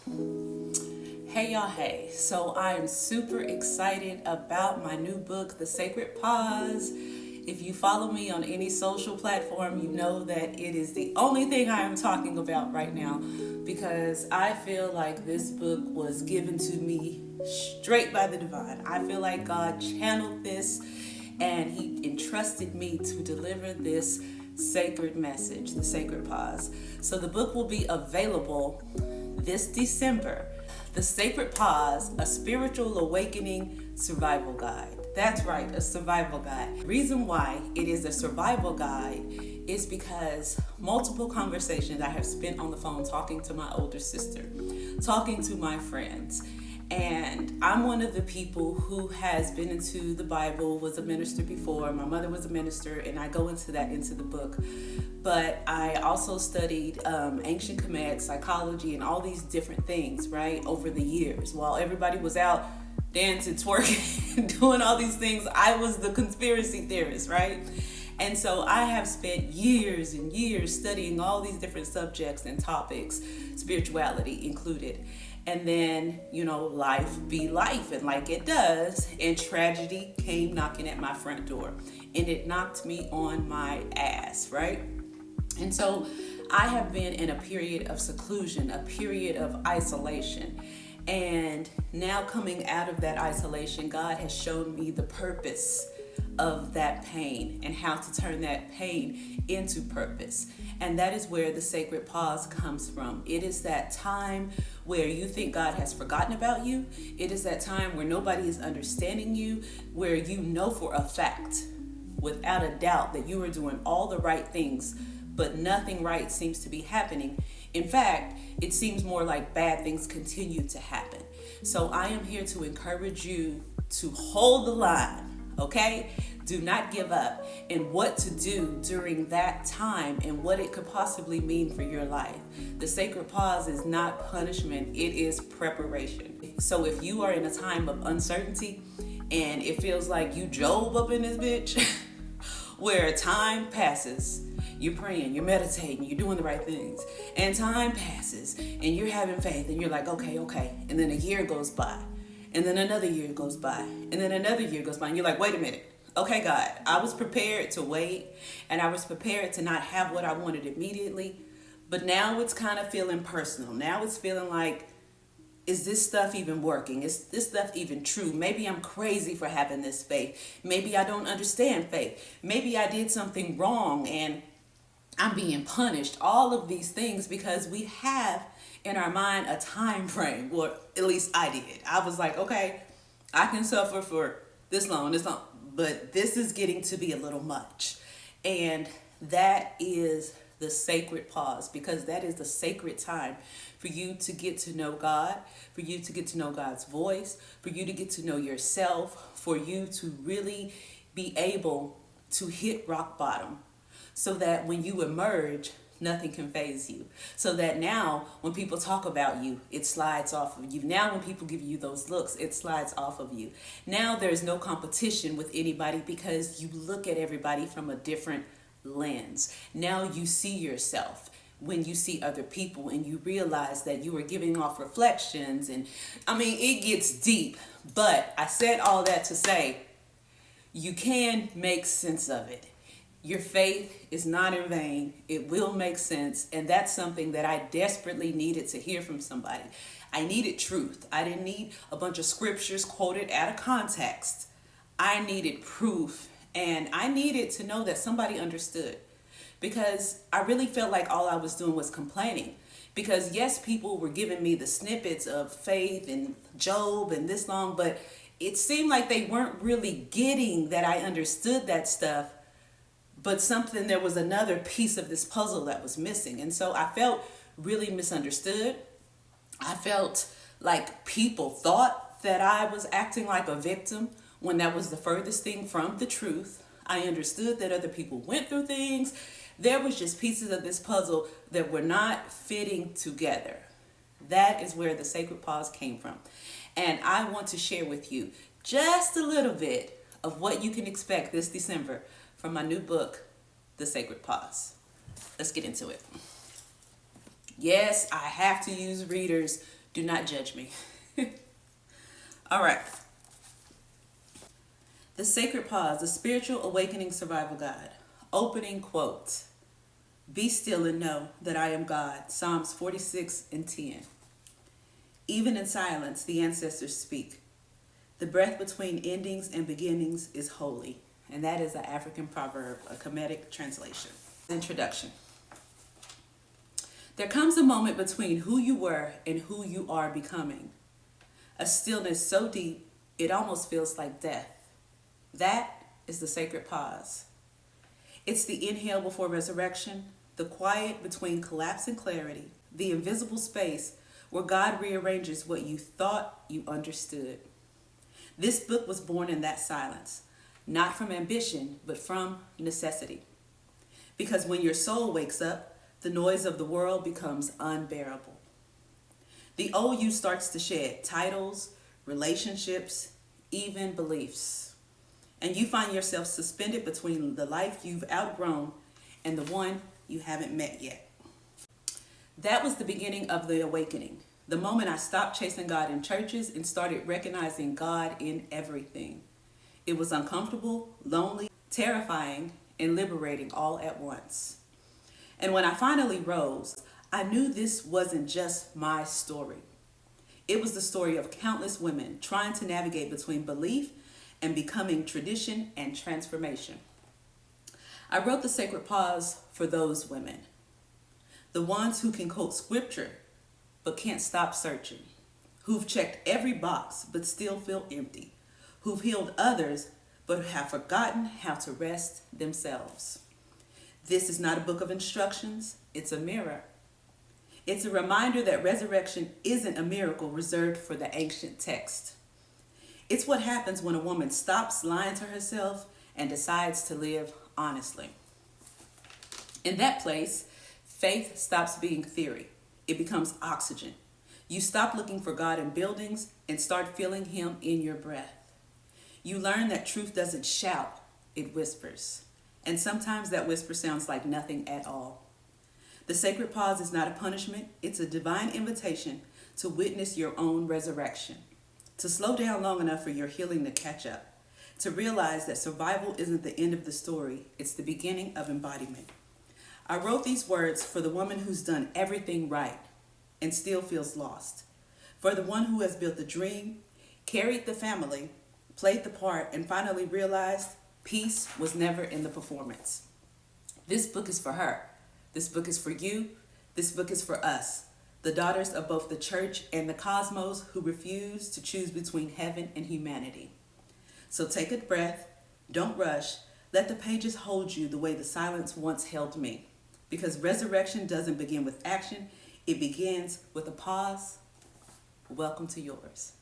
Hey y'all, hey. So I am super excited about my new book, The Sacred Pause. If you follow me on any social platform, you know that it is the only thing I am talking about right now because I feel like this book was given to me straight by the divine. I feel like God channeled this and He entrusted me to deliver this sacred message, The Sacred Pause. So the book will be available this December. The Sacred Pause, a spiritual awakening survival guide. That's right, a survival guide. Reason why it is a survival guide is because multiple conversations I have spent on the phone talking to my older sister, talking to my friends. And I'm one of the people who has been into the Bible, was a minister before. My mother was a minister, and I go into the book. But I also studied ancient Kemet, psychology, and all these different things, right, over the years. While everybody was out dancing, twerking, doing all these things, I was the conspiracy theorist, right? And so I have spent years and years studying all these different subjects and topics, spirituality included. And then, life be life, and like it does, and tragedy came knocking at my front door, and it knocked me on my ass, right? And so I have been in a period of seclusion, a period of isolation. And now coming out of that isolation, God has shown me the purpose of that pain and how to turn that pain into purpose. And that is where the sacred pause comes from. It is that time where you think God has forgotten about you. It is that time where nobody is understanding you, where you know for a fact, without a doubt, that you are doing all the right things, but nothing right seems to be happening. In fact, it seems more like bad things continue to happen. So I am here to encourage you to hold the line, okay? Do not give up, and what to do during that time and what it could possibly mean for your life. The sacred pause is not punishment, it is preparation. So if you are in a time of uncertainty and it feels like you Job up in this bitch, where time passes, you're praying, you're meditating, you're doing the right things, and time passes and you're having faith and you're like, okay, and then a year goes by, and then another year goes by, and then another year goes by, and you're like, wait a minute. Okay, God, I was prepared to wait, and I was prepared to not have what I wanted immediately, but now it's kind of feeling personal. Now it's feeling like, is this stuff even working? Is this stuff even true? Maybe I'm crazy for having this faith. Maybe I don't understand faith. Maybe I did something wrong and I'm being punished. All of these things because we have in our mind a time frame, or at least I did. I was like, okay, I can suffer for this long, but this is getting to be a little much. And that is the sacred pause, because that is the sacred time for you to get to know God, for you to get to know God's voice, for you to get to know yourself, for you to really be able to hit rock bottom so that when you emerge, nothing can faze you. So that now when people talk about you, it slides off of you. Now when people give you those looks, it slides off of you. Now there's no competition with anybody because you look at everybody from a different lens. Now you see yourself when you see other people, and you realize that you are giving off reflections. And I mean, it gets deep, but I said all that to say you can make sense of it. Your faith is not in vain. It will make sense. And that's something that I desperately needed to hear from somebody. I needed truth. I didn't need a bunch of scriptures quoted out of context. I needed proof. And I needed to know that somebody understood. Because I really felt like all I was doing was complaining. Because yes, people were giving me the snippets of faith and Job and this long, but it seemed like they weren't really getting that I understood that stuff. But there was another piece of this puzzle that was missing. And so I felt really misunderstood. I felt like people thought that I was acting like a victim when that was the furthest thing from the truth. I understood that other people went through things. There was just pieces of this puzzle that were not fitting together. That is where the sacred pause came from. And I want to share with you just a little bit of what you can expect this December from my new book, The Sacred Pause. Let's get into it. Yes, I have to use readers Do not judge me. All right. The Sacred Pause, the Spiritual Awakening Survival Guide. Opening quote. Be still and know that I am God. Psalms 46:10. Even in silence, the ancestors speak. The breath between endings and beginnings is holy. And that is an African proverb, a Kemetic translation. Introduction. There comes a moment between who you were and who you are becoming. A stillness so deep, it almost feels like death. That is the sacred pause. It's the inhale before resurrection, the quiet between collapse and clarity, the invisible space where God rearranges what you thought you understood. This book was born in that silence, not from ambition, but from necessity. Because when your soul wakes up, the noise of the world becomes unbearable. The old you starts to shed titles, relationships, even beliefs. And you find yourself suspended between the life you've outgrown and the one you haven't met yet. That was the beginning of the awakening. The moment I stopped chasing God in churches and started recognizing God in everything. It was uncomfortable, lonely, terrifying, and liberating all at once. And when I finally rose, I knew this wasn't just my story. It was the story of countless women trying to navigate between belief and becoming tradition and transformation. I wrote the Sacred Pause for those women. The ones who can quote scripture but can't stop searching. Who've checked every box but still feel empty. Who've healed others but have forgotten how to rest themselves. This is not a book of instructions, it's a mirror. It's a reminder that resurrection isn't a miracle reserved for the ancient text. It's what happens when a woman stops lying to herself and decides to live honestly. In that place, faith stops being theory. It becomes oxygen. You stop looking for God in buildings and start feeling Him in your breath. You learn that truth doesn't shout, it whispers. And sometimes that whisper sounds like nothing at all. The sacred pause is not a punishment, it's a divine invitation to witness your own resurrection, to slow down long enough for your healing to catch up, to realize that survival isn't the end of the story, it's the beginning of embodiment. I wrote these words for the woman who's done everything right and still feels lost, for the one who has built the dream, carried the family, played the part, and finally realized peace was never in the performance. This book is for her. This book is for you. This book is for us, the daughters of both the church and the cosmos who refuse to choose between heaven and humanity. So take a breath, don't rush, let the pages hold you the way the silence once held me. Because resurrection doesn't begin with action, it begins with a pause. Welcome to yours.